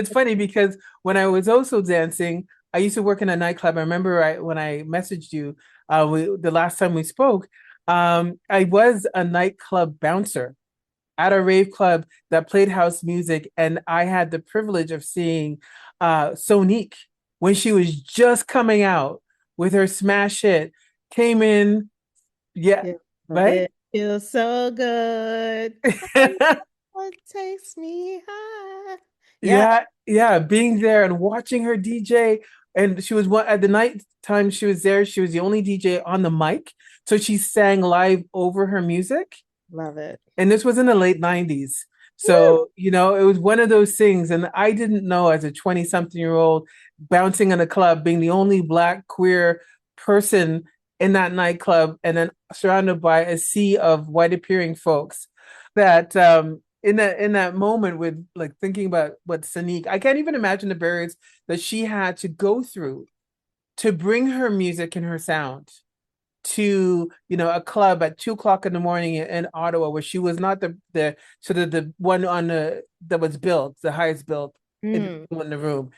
It's funny because when I was also dancing, I used to work in a nightclub. I remember when I messaged you the last time we spoke, I was a nightclub bouncer at a rave club that played house music, and I had the privilege of seeing Sonique when she was just coming out with her smash hit, came in, yeah, Yeah, right? it feels so good. Oh, it takes me high. Yeah. Yeah, yeah, being there and watching her DJ. And she was one at the night time she was there, she was the only DJ on the mic. So she sang live over her music. Love it. And this was in the late 90s. Woo! So, it was one of those things. And I didn't know as a 20 something year old bouncing in a club, being the only Black queer person in that nightclub, and then surrounded by a sea of white appearing folks, that in that moment with like thinking about what Sonique, I can't even imagine the barriers that she had to go through to bring her music and her sound to a club at 2 o'clock in the morning in Ottawa, where she was not the sort of the one on the that was built the highest built Mm. individual in the room.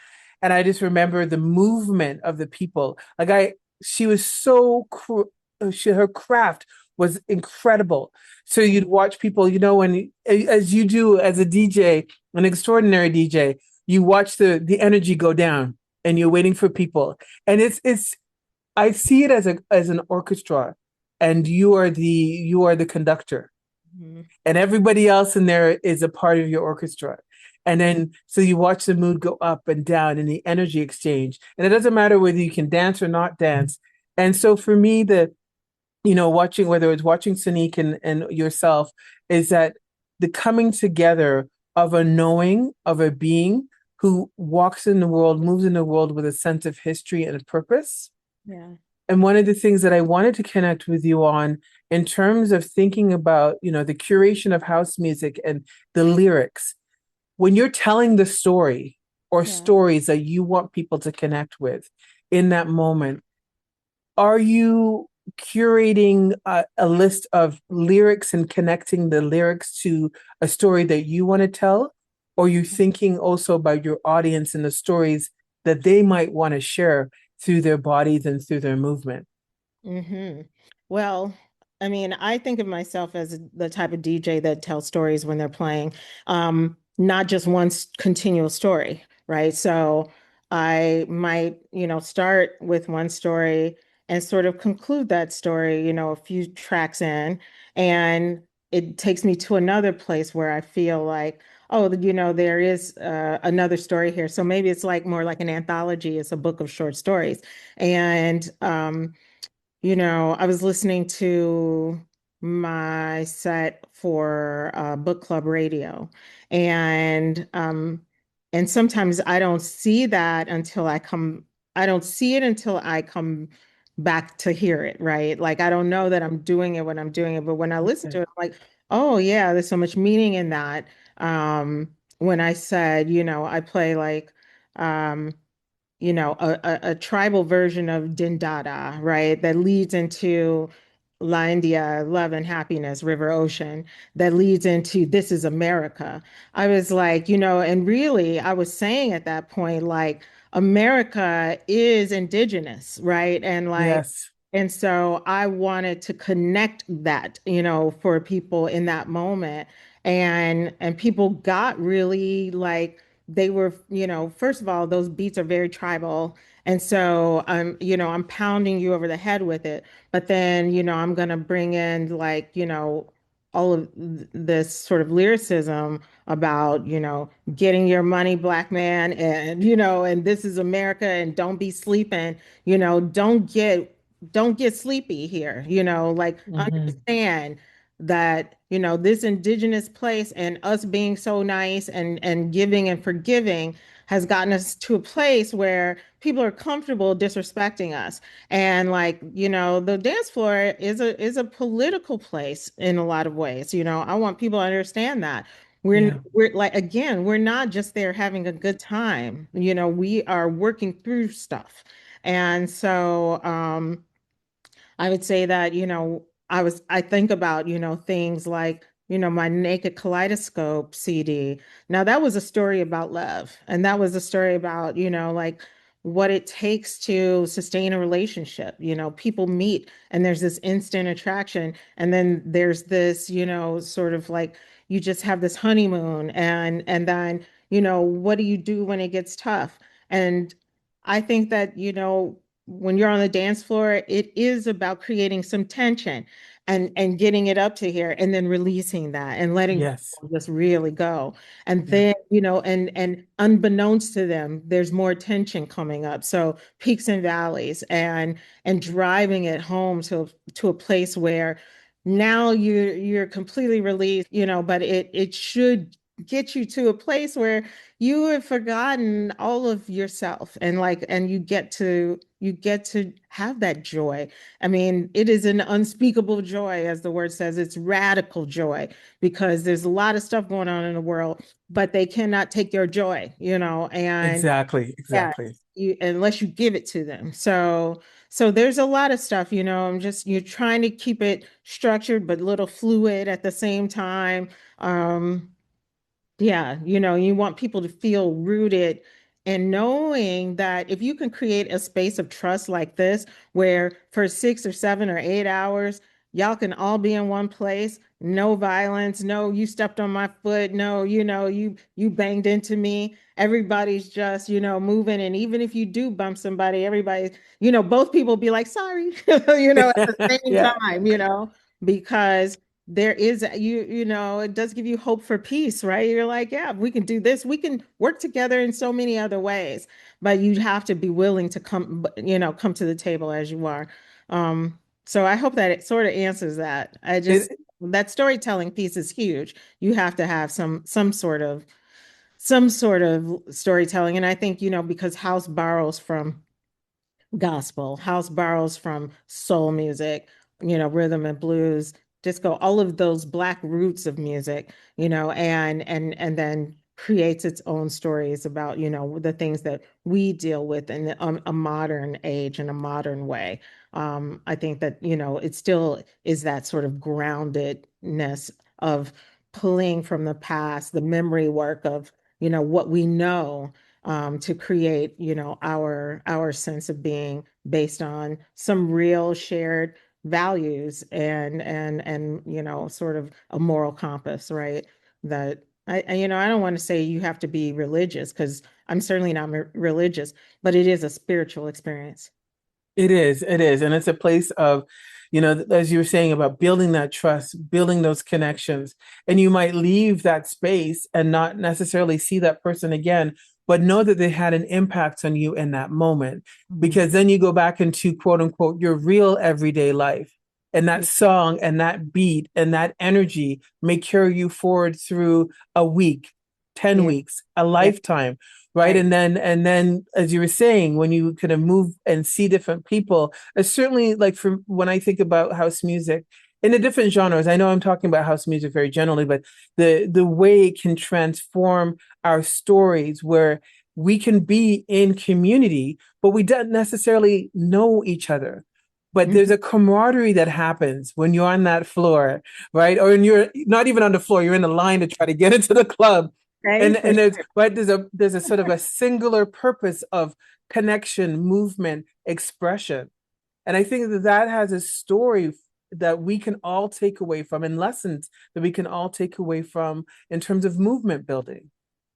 And I just remember the movement of the people. Like she was so her craft was incredible. So you'd watch people, when as you do as a DJ, an extraordinary DJ, you watch the energy go down, and you're waiting for people, and it's I see it as an orchestra, and you are the conductor, Mhm. and everybody else in there is a part of your orchestra. And then so you watch the mood go up and down and the energy exchange. And it doesn't matter whether you can dance or not dance. And so for me, watching, whether it's watching Sonique and yourself, is that the coming together of a knowing of a being who walks in the world, moves in the world with a sense of history and a purpose. Yeah. And one of the things that I wanted to connect with you on, in terms of thinking about, the curation of house music and the lyrics, when you're telling the story or Yeah. stories that you want people to connect with in that moment, are you curating a list of lyrics and connecting the lyrics to a story that you want to tell? Or are you thinking also about your audience and the stories that they might want to share through their bodies and through their movement? Hmm. Well, I mean, I think of myself as the type of DJ that tells stories when they're playing, not just one continual story, right? So I might, start with one story and sort of conclude that story, a few tracks in, and it takes me to another place where I feel like, oh, there is another story here. So maybe it's like more like an anthology. It's a book of short stories. And I was listening to my set for book club radio, and sometimes I don't see that until I don't see it until I come back to hear it, right? Like I don't know that I'm doing it when I'm doing it, but when I listen to Okay. it, I'm like, oh yeah, there's so much meaning in that. When I said, I play like um a tribal version of Dindada, right? That leads into La India, love and happiness, river ocean, that leads into This is America. I was like, and really, I was saying at that point, like, America is indigenous, right? Yes. And so I wanted to connect that, for people in that moment. And people got really like they were, first of all, those beats are very tribal. And so I'm pounding you over the head with it. But then, I'm gonna bring in like, all of this sort of lyricism about, getting your money, black man, and and this is America, and don't be sleeping, don't get sleepy here, like Hmm. understand that, this indigenous place and us being so nice and giving and forgiving has gotten us to a place where people are comfortable disrespecting us. And like, the dance floor is a political place in a lot of ways. I want people to understand that. Yeah. We're like again, we're not just there having a good time. We are working through stuff. And so I would say that, I think about, things like, my Naked Kaleidoscope CD. Now that was a story about love. And that was a story about, like what it takes to sustain a relationship. People meet and there's this instant attraction. And then there's this, sort of like you just have this honeymoon and then, what do you do when it gets tough? And I think that, when you're on the dance floor, it is about creating some tension and getting it up to here and then releasing that and letting Yes. people just really go. And Yeah. then, and unbeknownst to them, there's more tension coming up. So peaks and valleys and driving it home to a place where now you're completely released, but it should get you to a place where you have forgotten all of yourself and you get to have that joy. I mean, it is an unspeakable joy, as the word says. It's radical joy because there's a lot of stuff going on in the world, but they cannot take your joy, and Exactly. yeah, Exactly. unless you give it to them. So there's a lot of stuff, you're trying to keep it structured but a little fluid at the same time. Um, yeah, you want people to feel rooted and knowing that if you can create a space of trust like this, where for 6 or 7 or 8 hours, y'all can all be in one place, no violence, no, you stepped on my foot, no, you banged into me. Everybody's just, moving. And even if you do bump somebody, everybody, both people be like, sorry, at the same Yeah. time, because there is it does give you hope for peace, right? You're like, yeah, we can do this, we can work together in so many other ways, but you have to be willing to come to the table as you are. So I hope that it sort of answers that. I just It That storytelling piece is huge. You have to have some sort of storytelling, and I think because house borrows from gospel. House borrows from soul music, rhythm and blues, disco, all of those black roots of music, and then creates its own stories about, the things that we deal with in a modern age in a modern way. I think that, it still is that sort of groundedness of pulling from the past, the memory work of, what we know, to create, our sense of being based on some real shared values and sort of a moral compass, right? That I don't want to say you have to be religious because I'm certainly not religious, but it is a spiritual experience. It is, it is. And it's a place of, as you were saying about building that trust, building those connections. And you might leave that space and not necessarily see that person again, but know that they had an impact on you in that moment. Mhm. Because then you go back into quote unquote your real everyday life. And that Yeah. song and that beat and that energy may carry you forward through a week, 10 Yeah. weeks, a Yeah. lifetime, right? Right. And then as you were saying, when you kind of move and see different people, it's certainly like for when I think about house music in the different genres, I know I'm talking about house music very generally, but the way it can transform our stories where we can be in community, but we don't necessarily know each other. But there's Mhm. a camaraderie that happens when you're on that floor, right? Or when you're not even on the floor, you're in the line to try to get into the club, Okay, and for there's sure. right there's a sort of a singular purpose of connection, movement, expression. And I think that that has a story that we can all take away from, and lessons that we can all take away from in terms of movement building.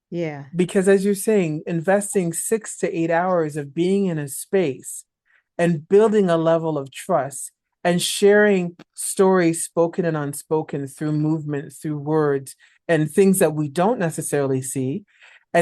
Yeah. Because as you're saying, investing 6 to 8 hours of being in a space and building a level of trust and sharing stories spoken and unspoken through movement, through words, and things that we don't necessarily see.